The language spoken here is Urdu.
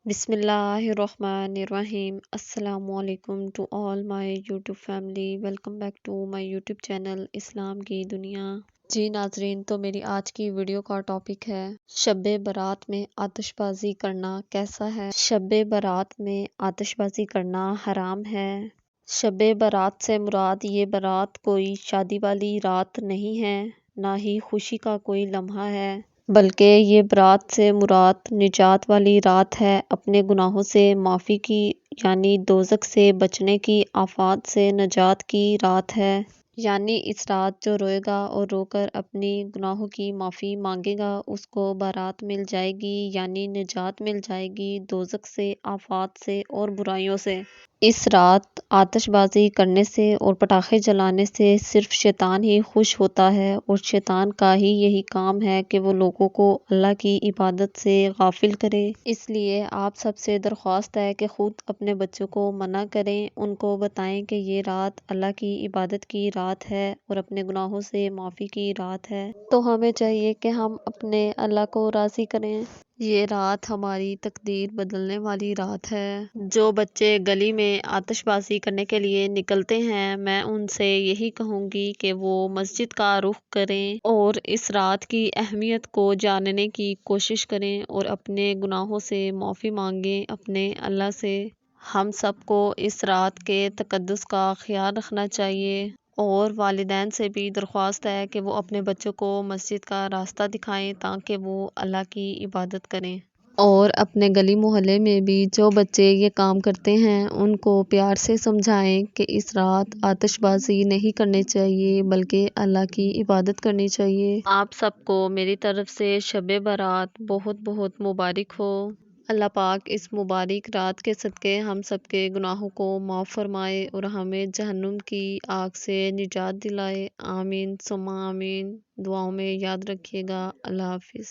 Bismillahirrahmanirrahim. Assalamu alaikum to all my YouTube family. Welcome back to my YouTube channel اسلام کی دنیا. جی ناظرین، تو میری آج کی ویڈیو کا ٹاپک ہے شب برات میں آتش بازی کرنا کیسا ہے. شب برات میں آتش بازی کرنا حرام ہے. شب برات سے مراد یہ برات کوئی شادی والی رات نہیں ہے، نہ ہی خوشی کا کوئی لمحہ ہے، بلکہ یہ برات سے مراد نجات والی رات ہے، اپنے گناہوں سے معافی کی یعنی دوزخ سے بچنے کی، آفات سے نجات کی رات ہے. یعنی اس رات جو روئے گا اور رو کر اپنی گناہوں کی معافی مانگے گا اس کو برات مل جائے گی، یعنی نجات مل جائے گی دوزخ سے، آفات سے اور برائیوں سے. اس رات آتش بازی کرنے سے اور پٹاخے جلانے سے صرف شیطان ہی خوش ہوتا ہے، اور شیطان کا ہی یہی کام ہے کہ وہ لوگوں کو اللہ کی عبادت سے غافل کرے. اس لیے آپ سب سے درخواست ہے کہ خود اپنے بچوں کو منع کریں، ان کو بتائیں کہ یہ رات اللہ کی عبادت کی رات ہے اور اپنے گناہوں سے معافی کی رات ہے. تو ہمیں چاہیے کہ ہم اپنے اللہ کو راضی کریں. یہ رات ہماری تقدیر بدلنے والی رات ہے. جو بچے گلی میں آتش بازی کرنے کے لیے نکلتے ہیں، میں ان سے یہی کہوں گی کہ وہ مسجد کا رخ کریں اور اس رات کی اہمیت کو جاننے کی کوشش کریں اور اپنے گناہوں سے معافی مانگیں اپنے اللہ سے. ہم سب کو اس رات کے تقدس کا خیال رکھنا چاہیے، اور والدین سے بھی درخواست ہے کہ وہ اپنے بچوں کو مسجد کا راستہ دکھائیں تاکہ وہ اللہ کی عبادت کریں. اور اپنے گلی محلے میں بھی جو بچے یہ کام کرتے ہیں ان کو پیار سے سمجھائیں کہ اس رات آتش بازی نہیں کرنی چاہیے بلکہ اللہ کی عبادت کرنی چاہیے. آپ سب کو میری طرف سے شب برات بہت بہت مبارک ہو. اللہ پاک اس مبارک رات کے صدقے ہم سب کے گناہوں کو معاف فرمائے اور ہمیں جہنم کی آگ سے نجات دلائے. آمین ثم آمین. دعاؤں میں یاد رکھیے گا. اللہ حافظ.